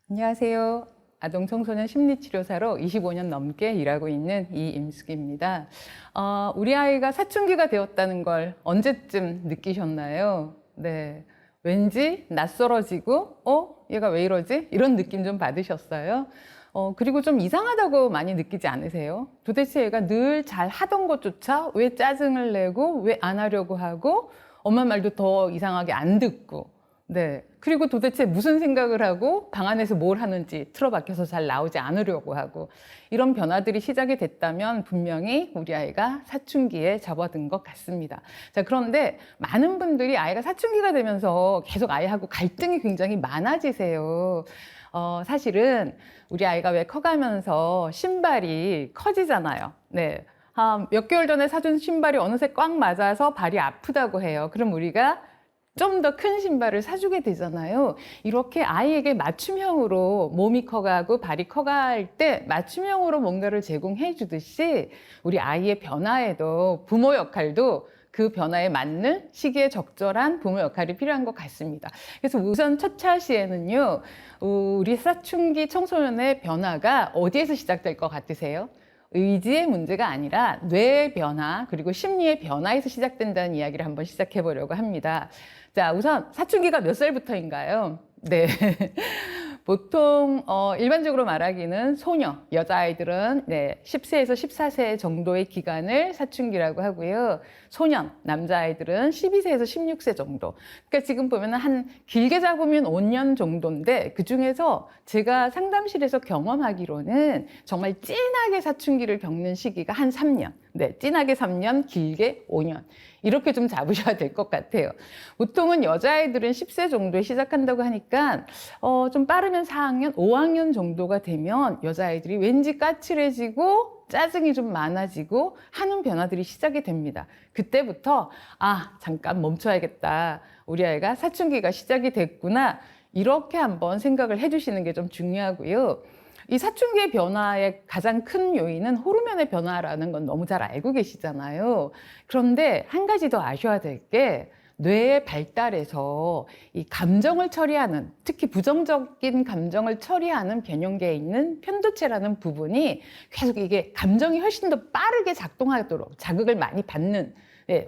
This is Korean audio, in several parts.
안녕하세요. 아동 청소년 심리치료사로 25년 넘게 일하고 있는 이임숙입니다. 우리 아이가 사춘기가 되었다는 걸 언제쯤 느끼셨나요? 네. 왠지 낯설어지고, 얘가 왜 이러지? 이런 느낌 좀 받으셨어요? 그리고 좀 이상하다고 많이 느끼지 않으세요? 도대체 얘가 늘 잘 하던 것조차 왜 짜증을 내고, 왜 안 하려고 하고, 엄마 말도 더 이상하게 안 듣고, 네. 그리고 도대체 무슨 생각을 하고 방 안에서 뭘 하는지 틀어박혀서 잘 나오지 않으려고 하고, 이런 변화들이 시작이 됐다면 분명히 우리 아이가 사춘기에 접어든 것 같습니다. 자, 그런데 많은 분들이 아이가 사춘기가 되면서 계속 아이하고 갈등이 굉장히 많아지세요. 사실은 우리 아이가 왜 커가면서 신발이 커지잖아요. 네. 몇 개월 전에 사준 신발이 어느새 꽉 맞아서 발이 아프다고 해요. 그럼 우리가 좀 더 큰 신발을 사주게 되잖아요. 이렇게 아이에게 맞춤형으로 몸이 커가고 발이 커갈 때 맞춤형으로 뭔가를 제공해 주듯이 우리 아이의 변화에도 부모 역할도 그 변화에 맞는 시기에 적절한 부모 역할이 필요한 것 같습니다. 그래서 우선 첫 차시에는요, 우리 사춘기 청소년의 변화가 어디에서 시작될 것 같으세요? 의지의 문제가 아니라 뇌의 변화 그리고 심리의 변화에서 시작된다는 이야기를 한번 시작해 보려고 합니다. 자, 우선 사춘기가 몇 살부터인가요? 네. 보통 일반적으로 말하기는 소녀, 여자아이들은 10세에서 14세 정도의 기간을 사춘기라고 하고요. 소년, 남자아이들은 12세에서 16세 정도. 그러니까 지금 보면 한 길게 잡으면 5년 정도인데 그중에서 제가 상담실에서 경험하기로는 정말 진하게 사춘기를 겪는 시기가 한 3년. 네, 진하게 3년, 길게 5년. 이렇게 좀 잡으셔야 될 것 같아요. 보통은 여자아이들은 10세 정도에 시작한다고 하니까 좀 빠르면 4학년, 5학년 정도가 되면 여자아이들이 왠지 까칠해지고 짜증이 좀 많아지고 하는 변화들이 시작이 됩니다. 그때부터 잠깐 멈춰야겠다. 우리 아이가 사춘기가 시작이 됐구나. 이렇게 한번 생각을 해주시는 게 좀 중요하고요. 이 사춘기의 변화의 가장 큰 요인은 호르몬의 변화라는 건 너무 잘 알고 계시잖아요. 그런데 한 가지 더 아셔야 될 게 뇌의 발달에서 이 감정을 처리하는, 특히 부정적인 감정을 처리하는 변형계에 있는 편도체라는 부분이 계속 이게 감정이 훨씬 더 빠르게 작동하도록 자극을 많이 받는,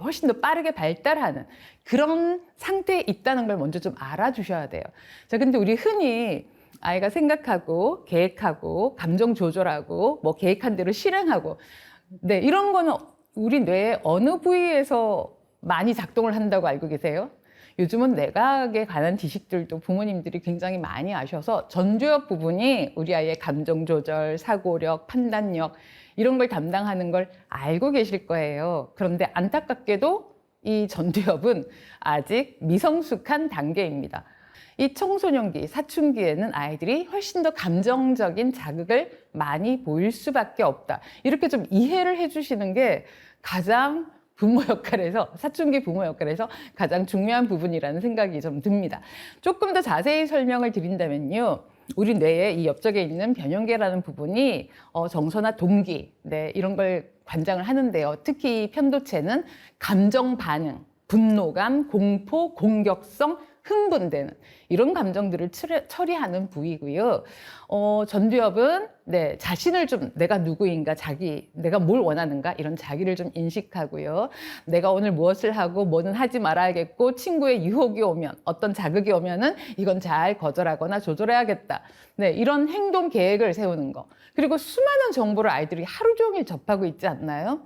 훨씬 더 빠르게 발달하는 그런 상태에 있다는 걸 먼저 좀 알아주셔야 돼요. 자, 근데 우리 흔히 아이가 생각하고 계획하고 감정 조절하고 뭐 계획한 대로 실행하고 이런 거는 우리 뇌의 어느 부위에서 많이 작동을 한다고 알고 계세요? 요즘은 뇌과학에 관한 지식들도 부모님들이 굉장히 많이 아셔서 전두엽 부분이 우리 아이의 감정 조절, 사고력, 판단력 이런 걸 담당하는 걸 알고 계실 거예요. 그런데 안타깝게도 이 전두엽은 아직 미성숙한 단계입니다. 이 청소년기, 사춘기에는 아이들이 훨씬 더 감정적인 자극을 많이 보일 수밖에 없다. 이렇게 좀 이해를 해주시는 게 가장 부모 역할에서, 사춘기 부모 역할에서 가장 중요한 부분이라는 생각이 좀 듭니다. 조금 더 자세히 설명을 드린다면요. 우리 뇌에 이 옆쪽에 있는 변형계라는 부분이 정서나 동기, 이런 걸 관장을 하는데요. 특히 편도체는 감정 반응, 분노감, 공포, 공격성, 흥분되는 이런 감정들을 처리하는 부위고요. 전두엽은 자신을 좀 내가 누구인가, 내가 뭘 원하는가 이런 자기를 좀 인식하고요. 내가 오늘 무엇을 하고 뭐는 하지 말아야겠고 친구의 유혹이 오면 어떤 자극이 오면은 이건 잘 거절하거나 조절해야겠다. 이런 행동 계획을 세우는 거. 그리고 수많은 정보를 아이들이 하루 종일 접하고 있지 않나요?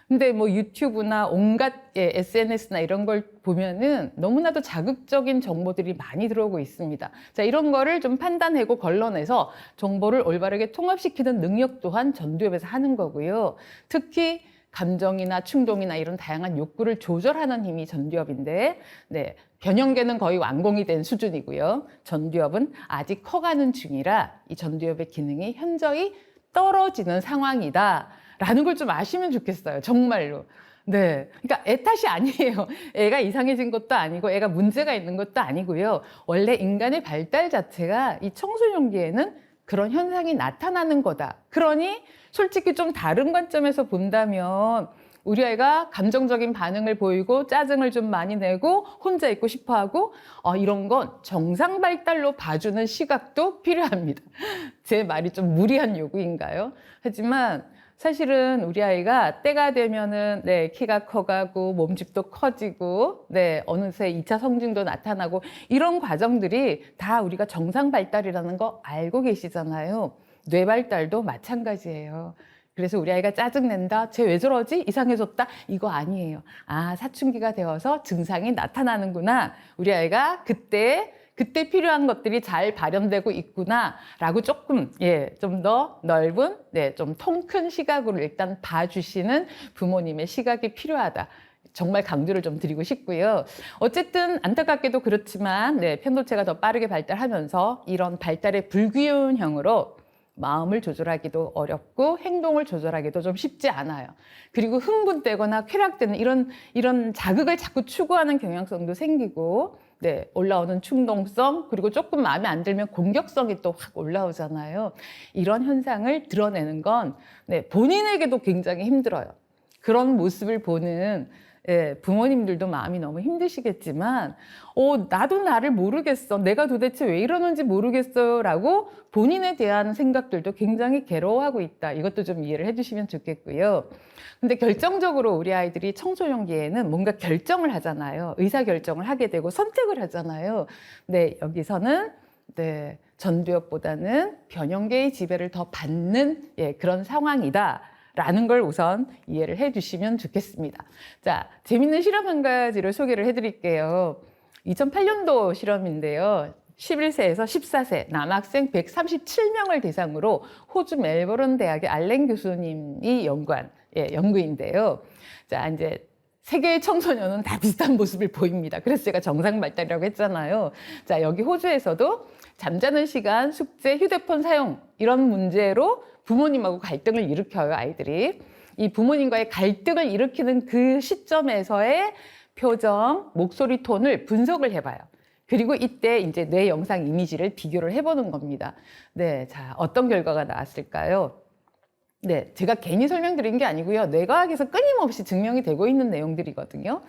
근데 뭐 유튜브나 온갖 SNS나 이런 걸 보면은 너무나도 자극적인 정보들이 많이 들어오고 있습니다. 자, 이런 거를 좀 판단하고 걸러내서 정보를 올바르게 통합시키는 능력 또한 전두엽에서 하는 거고요. 특히 감정이나 충동이나 이런 다양한 욕구를 조절하는 힘이 전두엽인데, 변형계는 거의 완공이 된 수준이고요. 전두엽은 아직 커가는 중이라 이 전두엽의 기능이 현저히 떨어지는 상황이다. 라는 걸 좀 아시면 좋겠어요. 정말로. 네. 그러니까 애 탓이 아니에요. 애가 이상해진 것도 아니고 애가 문제가 있는 것도 아니고요. 원래 인간의 발달 자체가 이 청소년기에는 그런 현상이 나타나는 거다. 그러니 솔직히 좀 다른 관점에서 본다면 우리 아이가 감정적인 반응을 보이고 짜증을 좀 많이 내고 혼자 있고 싶어 하고 이런 건 정상 발달로 봐주는 시각도 필요합니다. 제 말이 좀 무리한 요구인가요? 하지만 사실은 우리 아이가 때가 되면은 키가 커가고 몸집도 커지고 어느새 2차 성징도 나타나고 이런 과정들이 다 우리가 정상 발달이라는 거 알고 계시잖아요. 뇌 발달도 마찬가지예요. 그래서 우리 아이가 짜증낸다, 쟤 왜 저러지? 이상해졌다? 이거 아니에요. 아, 사춘기가 되어서 증상이 나타나는구나. 우리 아이가 그때 필요한 것들이 잘 발현되고 있구나라고 조금 좀 더 넓은 좀 통 큰 시각으로 일단 봐주시는 부모님의 시각이 필요하다. 정말 강조를 좀 드리고 싶고요. 어쨌든 안타깝게도 그렇지만 편도체가 더 빠르게 발달하면서 이런 발달의 불균형으로 마음을 조절하기도 어렵고 행동을 조절하기도 좀 쉽지 않아요. 그리고 흥분되거나 쾌락되는 이런 자극을 자꾸 추구하는 경향성도 생기고 올라오는 충동성, 그리고 조금 마음에 안 들면 공격성이 또 확 올라오잖아요. 이런 현상을 드러내는 건 본인에게도 굉장히 힘들어요. 그런 모습을 보는 부모님들도 마음이 너무 힘드시겠지만 나도 나를 모르겠어. 내가 도대체 왜 이러는지 모르겠어요. 라고 본인에 대한 생각들도 굉장히 괴로워하고 있다. 이것도 좀 이해를 해주시면 좋겠고요. 근데 결정적으로 우리 아이들이 청소년기에는 뭔가 결정을 하잖아요. 의사결정을 하게 되고 선택을 하잖아요. 여기서는 전두엽보다는 변형계의 지배를 더 받는 그런 상황이다. 라는 걸 우선 이해를 해주시면 좋겠습니다. 자, 재밌는 실험 한 가지를 소개를 해드릴게요. 2008년도 실험인데요. 11세에서 14세 남학생 137명을 대상으로 호주 멜버른 대학의 알렌 교수님이 연구한 연구인데요. 자, 이제 세계의 청소년은 다 비슷한 모습을 보입니다. 그래서 제가 정상 발달이라고 했잖아요. 자, 여기 호주에서도 잠자는 시간, 숙제, 휴대폰 사용 이런 문제로 부모님하고 갈등을 일으켜요, 아이들이. 이 부모님과의 갈등을 일으키는 그 시점에서의 표정, 목소리 톤을 분석을 해봐요. 그리고 이때 이제 뇌 영상 이미지를 비교를 해보는 겁니다. 자, 어떤 결과가 나왔을까요? 제가 괜히 설명드린 게 아니고요. 뇌과학에서 끊임없이 증명이 되고 있는 내용들이거든요.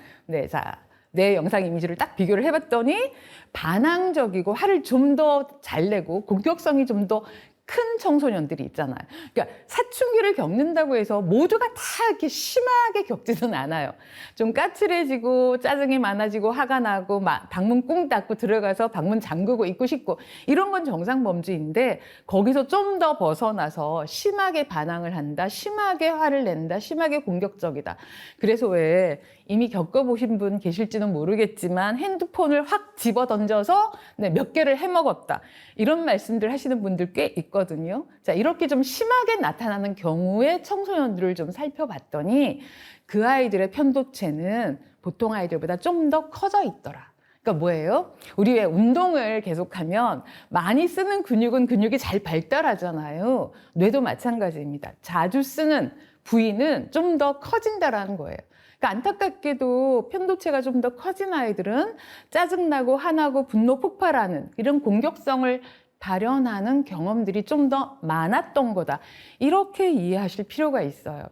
자, 뇌 영상 이미지를 딱 비교를 해봤더니 반항적이고 화를 좀 더 잘 내고 공격성이 좀 더 큰 청소년들이 있잖아요. 그러니까 사춘기를 겪는다고 해서 모두가 다 이렇게 심하게 겪지는 않아요. 좀 까칠해지고 짜증이 많아지고 화가 나고 방문 꽁 닫고 들어가서 방문 잠그고 있고 싶고 이런 건 정상 범주인데 거기서 좀 더 벗어나서 심하게 반항을 한다, 심하게 화를 낸다, 심하게 공격적이다. 그래서 왜 이미 겪어보신 분 계실지는 모르겠지만 핸드폰을 확 집어던져서 몇 개를 해먹었다. 이런 말씀들 하시는 분들 꽤 있거든요. 자, 이렇게 좀 심하게 나타나는 경우에 청소년들을 좀 살펴봤더니 그 아이들의 편도체는 보통 아이들보다 좀 더 커져 있더라. 그러니까 뭐예요? 우리 왜 운동을 계속하면 많이 쓰는 근육은 근육이 잘 발달하잖아요. 뇌도 마찬가지입니다. 자주 쓰는 부위는 좀 더 커진다라는 거예요. 그러니까 안타깝게도 편도체가 좀 더 커진 아이들은 짜증나고 화나고 분노 폭발하는 이런 공격성을 발현하는 경험들이 좀 더 많았던 거다. 이렇게 이해하실 필요가 있어요.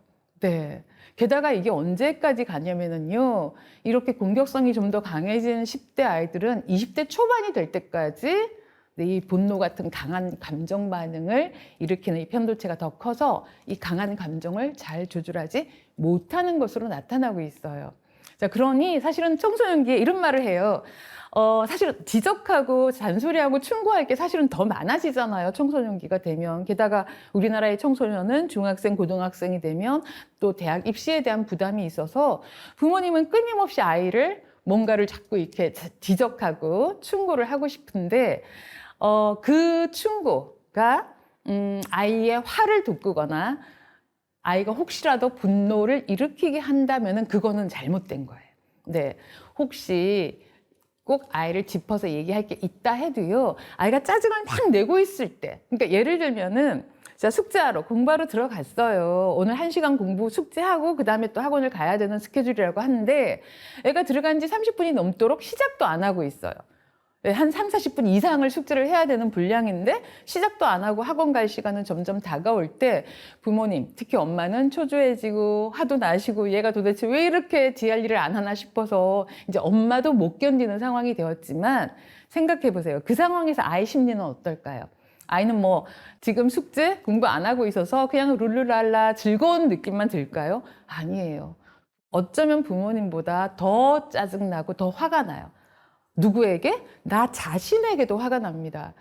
게다가 이게 언제까지 가냐면요. 이렇게 공격성이 좀 더 강해진 10대 아이들은 20대 초반이 될 때까지 이 분노 같은 강한 감정 반응을 일으키는 이 편도체가 더 커서 이 강한 감정을 잘 조절하지 못하는 것으로 나타나고 있어요. 자, 그러니 사실은 청소년기에 이런 말을 해요. 사실 지적하고 잔소리하고 충고할 게 사실은 더 많아지잖아요. 청소년기가 되면. 게다가 우리나라의 청소년은 중학생, 고등학생이 되면 또 대학 입시에 대한 부담이 있어서 부모님은 끊임없이 아이를 뭔가를 자꾸 이렇게 지적하고 충고를 하고 싶은데 그 충고가 아이의 화를 돋구거나 아이가 혹시라도 분노를 일으키게 한다면은 그거는 잘못된 거예요. 혹시 꼭 아이를 짚어서 얘기할 게 있다 해도요. 아이가 짜증을 막 내고 있을 때, 그러니까 예를 들면은 자, 숙제하러, 공부하러 들어갔어요. 오늘 1시간 공부 숙제하고 그 다음에 또 학원을 가야 되는 스케줄이라고 하는데 애가 들어간 지 30분이 넘도록 시작도 안 하고 있어요. 한 3, 40분 이상을 숙제를 해야 되는 분량인데 시작도 안 하고 학원 갈 시간은 점점 다가올 때 부모님, 특히 엄마는 초조해지고 화도 나시고 얘가 도대체 왜 이렇게 할 일을 안 하나 싶어서 이제 엄마도 못 견디는 상황이 되었지만 생각해 보세요. 그 상황에서 아이 심리는 어떨까요? 아이는 뭐 지금 숙제 공부 안 하고 있어서 그냥 룰루랄라 즐거운 느낌만 들까요? 아니에요. 어쩌면 부모님보다 더 짜증나고 더 화가 나요. 누구에게? 나 자신에게도 화가 납니다.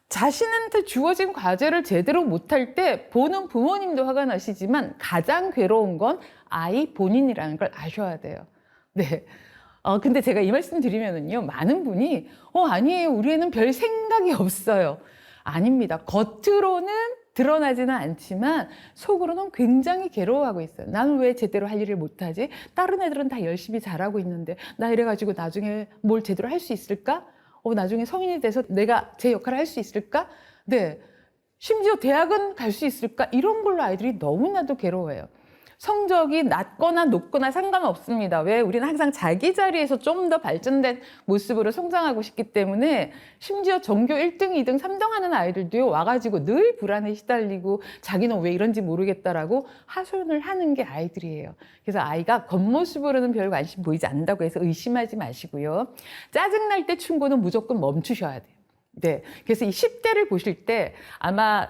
자신한테 주어진 과제를 제대로 못할 때 보는 부모님도 화가 나시지만 가장 괴로운 건 아이 본인이라는 걸 아셔야 돼요. 네. 근데 제가 이 말씀 드리면은요, 많은 분이, 아니에요. 우리 애는 별 생각이 없어요. 아닙니다. 겉으로는 드러나지는 않지만 속으로는 굉장히 괴로워하고 있어요. 나는 왜 제대로 할 일을 못하지? 다른 애들은 다 열심히 잘하고 있는데 나 이래가지고 나중에 뭘 제대로 할 수 있을까? 나중에 성인이 돼서 내가 제 역할을 할 수 있을까? 네. 심지어 대학은 갈 수 있을까? 이런 걸로 아이들이 너무나도 괴로워해요. 성적이 낮거나 높거나 상관없습니다. 왜? 우리는 항상 자기 자리에서 좀 더 발전된 모습으로 성장하고 싶기 때문에 심지어 전교 1등, 2등, 3등 하는 아이들도요, 와가지고 늘 불안에 시달리고 자기는 왜 이런지 모르겠다라고 하소연을 하는 게 아이들이에요. 그래서 아이가 겉모습으로는 별 관심 보이지 않는다고 해서 의심하지 마시고요. 짜증날 때 충고는 무조건 멈추셔야 돼요. 네. 그래서 이 10대를 보실 때 아마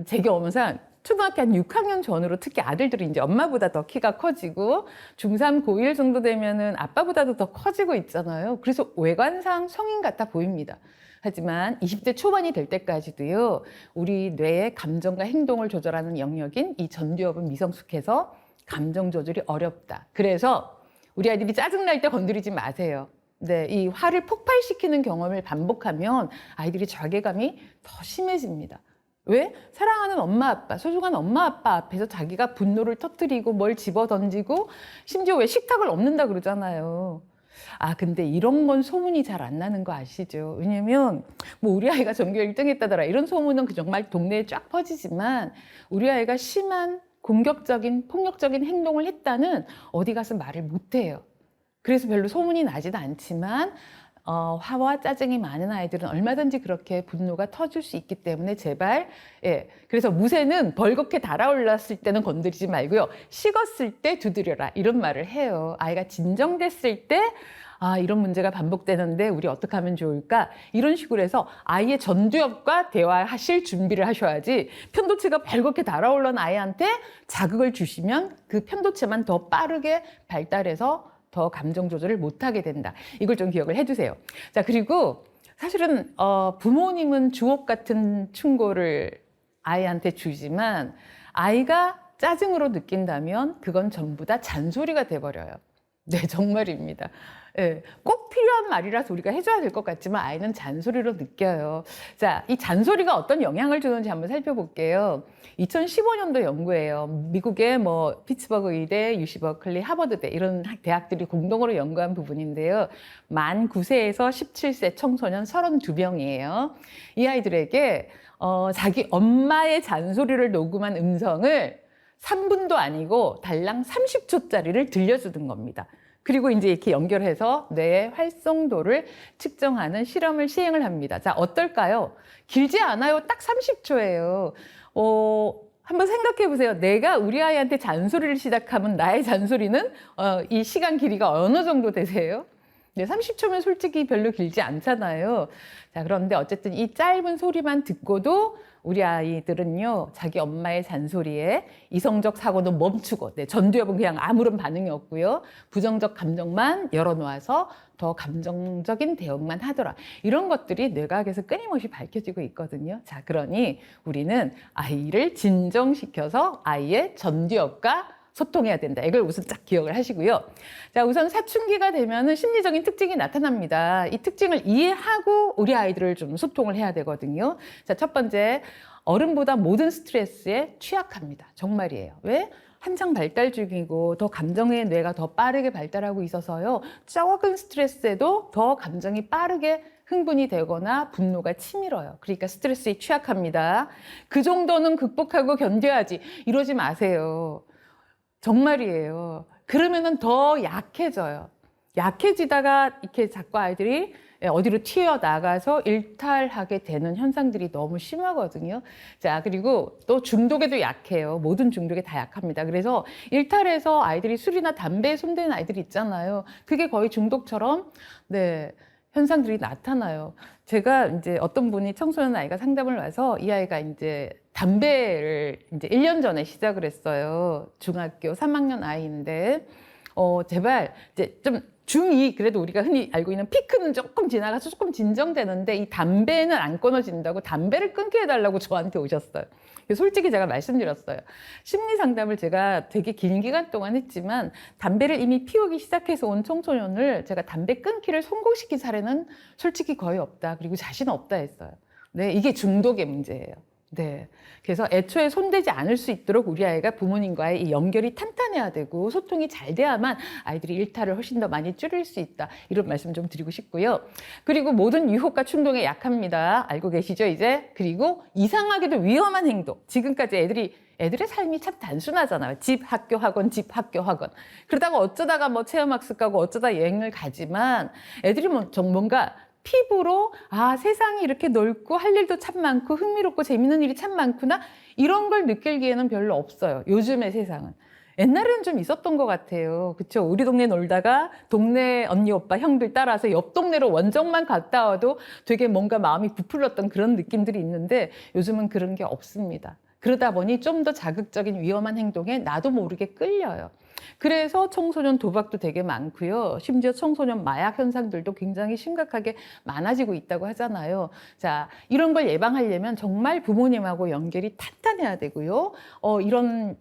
제 경험상 초등학교 한 6학년 전후로 특히 아들들이 이제 엄마보다 더 키가 커지고 중3, 고1 정도 되면은 아빠보다도 더 커지고 있잖아요. 그래서 외관상 성인 같아 보입니다. 하지만 20대 초반이 될 때까지도요, 우리 뇌의 감정과 행동을 조절하는 영역인 이 전두엽은 미성숙해서 감정 조절이 어렵다. 그래서 우리 아이들이 짜증날 때 건드리지 마세요. 네, 이 화를 폭발시키는 경험을 반복하면 아이들이 자괴감이 더 심해집니다. 왜? 사랑하는 엄마 아빠, 소중한 엄마 아빠 앞에서 자기가 분노를 터뜨리고 뭘 집어던지고 심지어 왜 식탁을 엎는다 그러잖아요. 근데 이런 건 소문이 잘 안 나는 거 아시죠? 왜냐면 뭐 우리 아이가 전교 1등 했다더라 이런 소문은 정말 동네에 쫙 퍼지지만 우리 아이가 심한 공격적인 폭력적인 행동을 했다는 어디 가서 말을 못 해요. 그래서 별로 소문이 나지도 않지만 화와 짜증이 많은 아이들은 얼마든지 그렇게 분노가 터질 수 있기 때문에 제발, 그래서 무쇠는 벌겋게 달아올랐을 때는 건드리지 말고요. 식었을 때 두드려라. 이런 말을 해요. 아이가 진정됐을 때, 이런 문제가 반복되는데 우리 어떻게 하면 좋을까? 이런 식으로 해서 아이의 전두엽과 대화하실 준비를 하셔야지 편도체가 벌겋게 달아올른 아이한테 자극을 주시면 그 편도체만 더 빠르게 발달해서 더 감정 조절을 못하게 된다. 이걸 좀 기억을 해주세요. 자, 그리고 사실은 부모님은 주옥 같은 충고를 아이한테 주지만 아이가 짜증으로 느낀다면 그건 전부 다 잔소리가 돼버려요. 네, 정말입니다. 꼭 필요한 말이라서 우리가 해줘야 될 것 같지만 아이는 잔소리로 느껴요. 자, 이 잔소리가 어떤 영향을 주는지 한번 살펴볼게요. 2015년도 연구예요. 미국의 뭐 피츠버그 의대, UC 버클리, 하버드대 이런 대학들이 공동으로 연구한 부분인데요. 만 9세에서 17세 청소년 32명이에요. 이 아이들에게 자기 엄마의 잔소리를 녹음한 음성을 3분도 아니고 달랑 30초짜리를 들려주는 겁니다. 그리고 이제 이렇게 연결해서 뇌의 활성도를 측정하는 실험을 시행을 합니다. 자, 어떨까요? 길지 않아요. 딱 30초예요. 한번 생각해 보세요. 내가 우리 아이한테 잔소리를 시작하면 나의 잔소리는 이 시간 길이가 어느 정도 되세요? 네, 30초면 솔직히 별로 길지 않잖아요. 자, 그런데 어쨌든 이 짧은 소리만 듣고도 우리 아이들은요, 자기 엄마의 잔소리에 이성적 사고는 멈추고, 전두엽은 그냥 아무런 반응이 없고요, 부정적 감정만 열어놓아서 더 감정적인 대응만 하더라. 이런 것들이 뇌과학에서 끊임없이 밝혀지고 있거든요. 자, 그러니 우리는 아이를 진정시켜서 아이의 전두엽과 소통해야 된다. 이걸 우선 딱 기억을 하시고요. 자, 우선 사춘기가 되면은 심리적인 특징이 나타납니다. 이 특징을 이해하고 우리 아이들을 좀 소통을 해야 되거든요. 자, 첫 번째, 어른보다 모든 스트레스에 취약합니다. 정말이에요. 왜? 한창 발달 중이고 더 감정의 뇌가 더 빠르게 발달하고 있어서요. 적은 스트레스에도 더 감정이 빠르게 흥분이 되거나 분노가 치밀어요. 그러니까 스트레스에 취약합니다. 그 정도는 극복하고 견뎌야지. 이러지 마세요. 정말이에요. 그러면은 더 약해져요. 약해지다가 이렇게 자꾸 아이들이 어디로 튀어나가서 일탈하게 되는 현상들이 너무 심하거든요. 자, 그리고 또 중독에도 약해요. 모든 중독에 다 약합니다. 그래서 일탈해서 아이들이 술이나 담배에 손대는 아이들이 있잖아요. 그게 거의 중독처럼, 네, 현상들이 나타나요. 제가 이제 어떤 분이 청소년 아이가 상담을 와서 이 아이가 이제 담배를 이제 1년 전에 시작을 했어요. 중학교 3학년 아이인데, 제발 이제 좀 중2 그래도 우리가 흔히 알고 있는 피크는 조금 지나가서 조금 진정되는데 이 담배는 안 끊어진다고 담배를 끊게 해달라고 저한테 오셨어요. 솔직히 제가 말씀드렸어요. 심리 상담을 제가 되게 긴 기간 동안 했지만 담배를 이미 피우기 시작해서 온 청소년을 제가 담배 끊기를 성공시킨 사례는 솔직히 거의 없다. 그리고 자신 없다 했어요. 네, 이게 중독의 문제예요. 네. 그래서 애초에 손대지 않을 수 있도록 우리 아이가 부모님과의 이 연결이 탄탄해야 되고 소통이 잘 돼야만 아이들이 일탈을 훨씬 더 많이 줄일 수 있다. 이런 말씀 좀 드리고 싶고요. 그리고 모든 유혹과 충동에 약합니다. 알고 계시죠, 이제? 그리고 이상하게도 위험한 행동. 지금까지 애들의 삶이 참 단순하잖아요. 집, 학교, 학원, 집, 학교, 학원. 그러다가 어쩌다가 뭐 체험학습 가고 어쩌다 여행을 가지만 애들이 뭔가 피부로 세상이 이렇게 넓고 할 일도 참 많고 흥미롭고 재밌는 일이 참 많구나 이런 걸 느낄 기회는 별로 없어요. 요즘의 세상은. 옛날에는 좀 있었던 것 같아요. 그쵸? 우리 동네 놀다가 동네 언니, 오빠, 형들 따라서 옆 동네로 원정만 갔다 와도 되게 뭔가 마음이 부풀렀던 그런 느낌들이 있는데 요즘은 그런 게 없습니다. 그러다 보니 좀 더 자극적인 위험한 행동에 나도 모르게 끌려요. 그래서 청소년 도박도 되게 많고요. 심지어 청소년 마약 현상들도 굉장히 심각하게 많아지고 있다고 하잖아요. 자, 이런 걸 예방하려면 정말 부모님하고 연결이 탄탄해야 되고요. 이런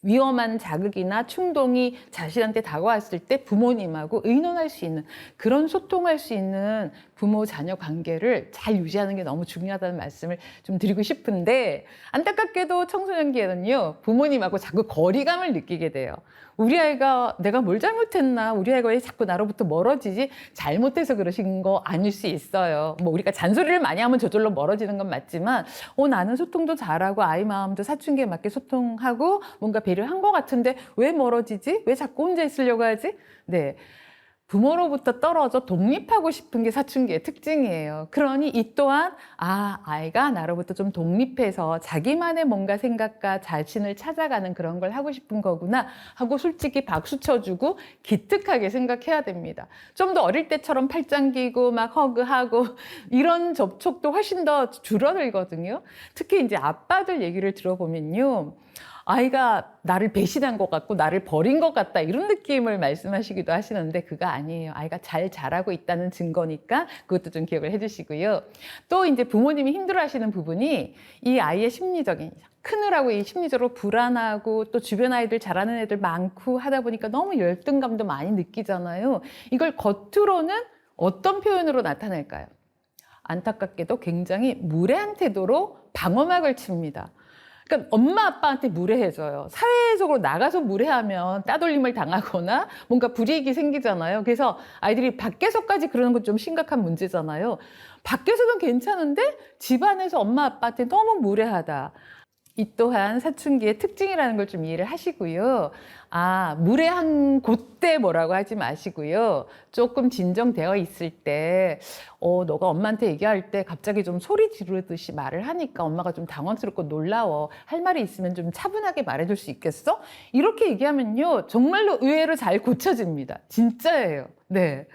위험한 자극이나 충동이 자신한테 다가왔을 때 부모님하고 의논할 수 있는 그런 소통할 수 있는 부모 자녀 관계를 잘 유지하는 게 너무 중요하다는 말씀을 좀 드리고 싶은데 안타깝게도 청소년기에는요 부모님하고 자꾸 거리감을 느끼게 돼요. 우리 아이가 내가 뭘 잘못했나, 우리 아이가 왜 자꾸 나로부터 멀어지지, 잘못해서 그러신 거 아닐 수 있어요. 뭐 우리가 잔소리를 많이 하면 저절로 멀어지는 건 맞지만 나는 소통도 잘하고 아이 마음도 사춘기에 맞게 소통하고 뭔가 배려한 것 같은데 왜 멀어지지? 왜 자꾸 혼자 있으려고 하지? 네. 부모로부터 떨어져 독립하고 싶은 게 사춘기의 특징이에요. 그러니 이 또한 아이가 나로부터 좀 독립해서 자기만의 뭔가 생각과 자신을 찾아가는 그런 걸 하고 싶은 거구나 하고 솔직히 박수 쳐주고 기특하게 생각해야 됩니다. 좀 더 어릴 때처럼 팔짱 끼고 막 허그하고 이런 접촉도 훨씬 더 줄어들거든요. 특히 이제 아빠들 얘기를 들어보면요. 아이가 나를 배신한 것 같고 나를 버린 것 같다 이런 느낌을 말씀하시기도 하시는데 그거 아니에요. 아이가 잘 자라고 있다는 증거니까 그것도 좀 기억을 해주시고요. 또 이제 부모님이 힘들어하시는 부분이 이 아이의 심리적인 크느라고 이 심리적으로 불안하고 또 주변 아이들 잘하는 애들 많고 하다 보니까 너무 열등감도 많이 느끼잖아요. 이걸 겉으로는 어떤 표현으로 나타낼까요? 안타깝게도 굉장히 무례한 태도로 방어막을 칩니다. 그러니까 엄마 아빠한테 무례해져요. 사회적으로 나가서 무례하면 따돌림을 당하거나 뭔가 불이익이 생기잖아요. 그래서 아이들이 밖에서까지 그러는 건 좀 심각한 문제잖아요. 밖에서는 괜찮은데 집안에서 엄마 아빠한테 너무 무례하다. 이 또한 사춘기의 특징이라는 걸 좀 이해를 하시고요. 무례한 그때 뭐라고 하지 마시고요. 조금 진정되어 있을 때, 너가 엄마한테 얘기할 때 갑자기 좀 소리 지르듯이 말을 하니까 엄마가 좀 당황스럽고 놀라워. 할 말이 있으면 좀 차분하게 말해줄 수 있겠어? 이렇게 얘기하면요. 정말로 의외로 잘 고쳐집니다. 진짜예요. 네.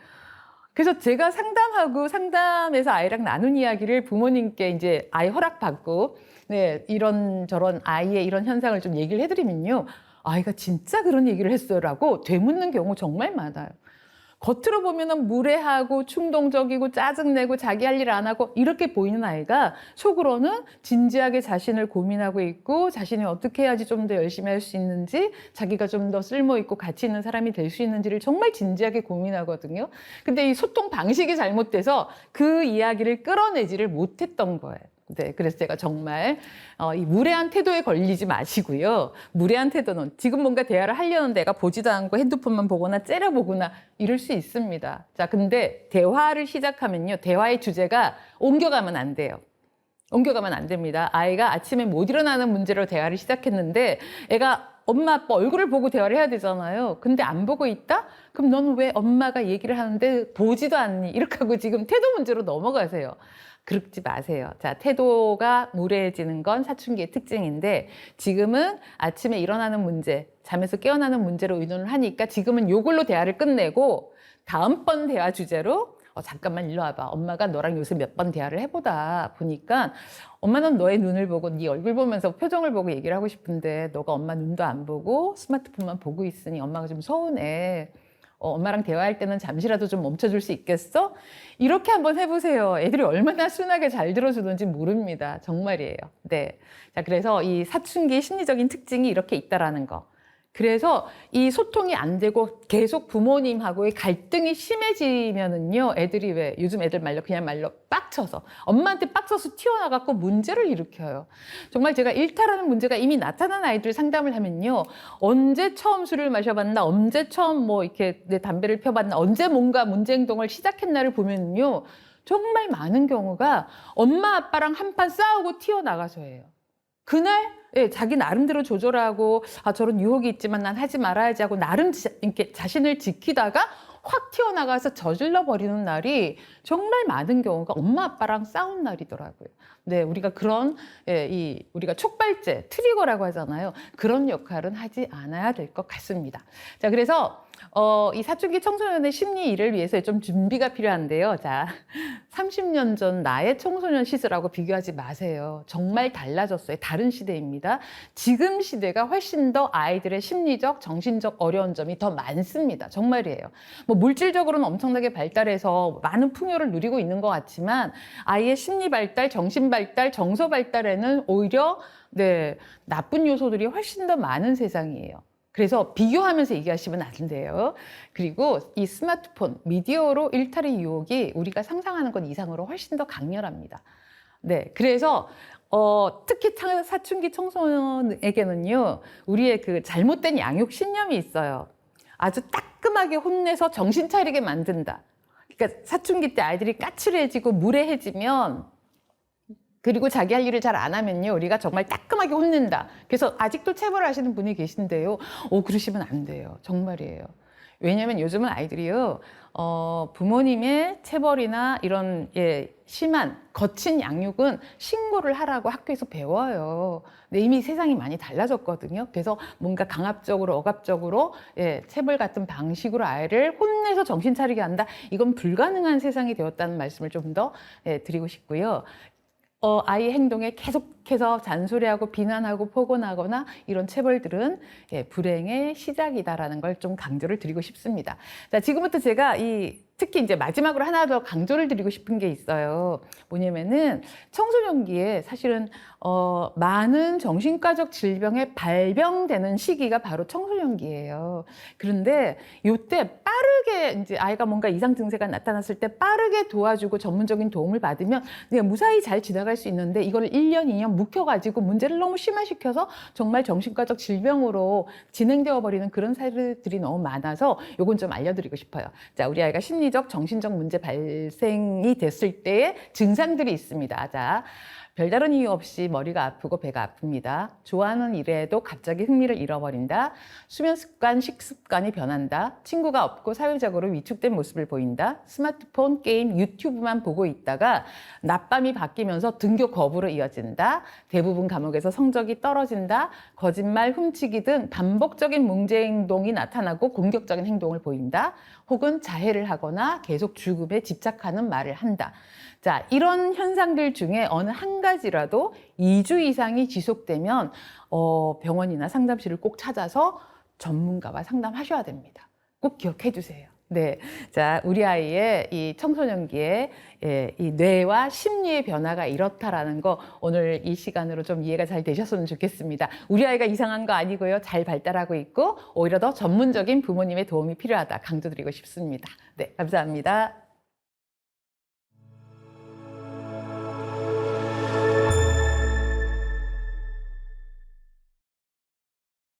그래서 제가 상담에서 아이랑 나눈 이야기를 부모님께 이제 아이 허락받고, 네, 이런저런 아이의 이런 현상을 좀 얘기를 해드리면요. 아이가 진짜 그런 얘기를 했어요라고 되묻는 경우 정말 많아요. 겉으로 보면은 무례하고 충동적이고 짜증내고 자기 할 일 안 하고 이렇게 보이는 아이가 속으로는 진지하게 자신을 고민하고 있고 자신이 어떻게 해야지 좀 더 열심히 할 수 있는지 자기가 좀 더 쓸모 있고 가치 있는 사람이 될 수 있는지를 정말 진지하게 고민하거든요. 근데 이 소통 방식이 잘못돼서 그 이야기를 끌어내지를 못했던 거예요. 네, 그래서 제가 정말 이 무례한 태도에 걸리지 마시고요. 무례한 태도는 지금 뭔가 대화를 하려는 데가 보지도 않고 핸드폰만 보거나 째려보거나 이럴 수 있습니다. 자, 근데 대화를 시작하면요. 대화의 주제가 옮겨가면 안 돼요. 옮겨가면 안 됩니다. 아이가 아침에 못 일어나는 문제로 대화를 시작했는데 애가 엄마 아빠 얼굴을 보고 대화를 해야 되잖아요. 근데 안 보고 있다? 그럼 너는 왜 엄마가 얘기를 하는데 보지도 않니? 이렇게 하고 지금 태도 문제로 넘어가세요. 그러지 마세요. 자, 태도가 무례해지는 건 사춘기의 특징인데 지금은 아침에 일어나는 문제, 잠에서 깨어나는 문제로 의논을 하니까 지금은 요걸로 대화를 끝내고 다음번 대화 주제로 잠깐만 일로 와봐. 엄마가 너랑 요새 몇 번 대화를 해보다 보니까 엄마는 너의 눈을 보고 네 얼굴 보면서 표정을 보고 얘기를 하고 싶은데 너가 엄마 눈도 안 보고 스마트폰만 보고 있으니 엄마가 좀 서운해. 엄마랑 대화할 때는 잠시라도 좀 멈춰줄 수 있겠어? 이렇게 한번 해보세요. 애들이 얼마나 순하게 잘 들어주는지 모릅니다. 정말이에요. 네. 자, 그래서 이 사춘기 심리적인 특징이 이렇게 있다라는 거. 그래서 이 소통이 안 되고 계속 부모님하고의 갈등이 심해지면은요, 애들이 왜 요즘 애들 말로 그냥 말로 빡쳐서 엄마한테 빡쳐서 튀어나가고 문제를 일으켜요. 정말 제가 일탈하는 문제가 이미 나타난 아이들 상담을 하면요, 언제 처음 술을 마셔봤나, 언제 처음 뭐 이렇게 내 담배를 펴봤나, 언제 뭔가 문제 행동을 시작했나를 보면요, 정말 많은 경우가 엄마 아빠랑 한판 싸우고 튀어나가서예요. 그날 자기 나름대로 조절하고 저런 유혹이 있지만 난 하지 말아야지 하고 나름 이렇게 자신을 지키다가 확 튀어나가서 저질러 버리는 날이 정말 많은 경우가 엄마 아빠랑 싸운 날이더라고요. 네, 우리가 그런 우리가 촉발제, 트리거라고 하잖아요. 그런 역할은 하지 않아야 될 것 같습니다. 자, 그래서 이 사춘기 청소년의 심리 일을 위해서 좀 준비가 필요한데요. 자, 30년 전 나의 청소년 시절하고 비교하지 마세요. 정말 달라졌어요. 다른 시대입니다. 지금 시대가 훨씬 더 아이들의 심리적, 정신적 어려운 점이 더 많습니다. 정말이에요. 뭐 물질적으로는 엄청나게 발달해서 많은 풍요를 누리고 있는 것 같지만 아이의 심리 발달, 정신 발달, 정서 발달에는 오히려 나쁜 요소들이 훨씬 더 많은 세상이에요. 그래서 비교하면서 얘기하시면 안 돼요. 그리고 이 스마트폰, 미디어로 일탈의 유혹이 우리가 상상하는 것 이상으로 훨씬 더 강렬합니다. 네, 그래서 특히 사춘기 청소년에게는요, 우리의 그 잘못된 양육 신념이 있어요. 아주 따끔하게 혼내서 정신 차리게 만든다. 그러니까 사춘기 때 아이들이 까칠해지고 무례해지면 그리고 자기 할 일을 잘 안 하면요, 우리가 정말 따끔하게 혼낸다. 그래서 아직도 체벌을 하시는 분이 계신데요. 그러시면 안 돼요. 정말이에요. 왜냐하면 요즘은 아이들이요, 부모님의 체벌이나 이런 심한 거친 양육은 신고를 하라고 학교에서 배워요. 근데 이미 세상이 많이 달라졌거든요. 그래서 뭔가 강압적으로 억압적으로 체벌 같은 방식으로 아이를 혼내서 정신 차리게 한다. 이건 불가능한 세상이 되었다는 말씀을 좀 더 드리고 싶고요. 아이 행동에 계속해서 잔소리하고 비난하고 폭언하거나 이런 체벌들은 불행의 시작이다라는 걸 좀 강조를 드리고 싶습니다. 자, 지금부터 제가 특히 이제 마지막으로 하나 더 강조를 드리고 싶은 게 있어요. 뭐냐면은 청소년기에 사실은 많은 정신과적 질병에 발병되는 시기가 바로 청소년기예요. 그런데 이때 빠르게 이제 아이가 뭔가 이상 증세가 나타났을 때 빠르게 도와주고 전문적인 도움을 받으면 그냥 무사히 잘 지나갈 수 있는데 이걸 1년, 2년 묵혀가지고 문제를 너무 심화시켜서 정말 정신과적 질병으로 진행되어 버리는 그런 사례들이 너무 많아서 요건 좀 알려드리고 싶어요. 자, 우리 아이가 심리적, 정신적 문제 발생이 됐을 때의 증상들이 있습니다. 자, 별다른 이유 없이 머리가 아프고 배가 아픕니다. 좋아하는 일에도 갑자기 흥미를 잃어버린다. 수면 습관, 식습관이 변한다. 친구가 없고 사회적으로 위축된 모습을 보인다. 스마트폰, 게임, 유튜브만 보고 있다가 낮밤이 바뀌면서 등교 거부로 이어진다. 대부분 과목에서 성적이 떨어진다. 거짓말, 훔치기 등 반복적인 문제 행동이 나타나고 공격적인 행동을 보인다. 혹은 자해를 하거나 계속 죽음에 집착하는 말을 한다. 자, 이런 현상들 중에 어느 한 가지라도 2주 이상이 지속되면 병원이나 상담실을 꼭 찾아서 전문가와 상담하셔야 됩니다. 꼭 기억해 주세요. 네. 자, 우리 아이의 이 청소년기에 이 뇌와 심리의 변화가 이렇다라는 거 오늘 이 시간으로 좀 이해가 잘 되셨으면 좋겠습니다. 우리 아이가 이상한 거 아니고요. 잘 발달하고 있고 오히려 더 전문적인 부모님의 도움이 필요하다 강조드리고 싶습니다. 네, 감사합니다.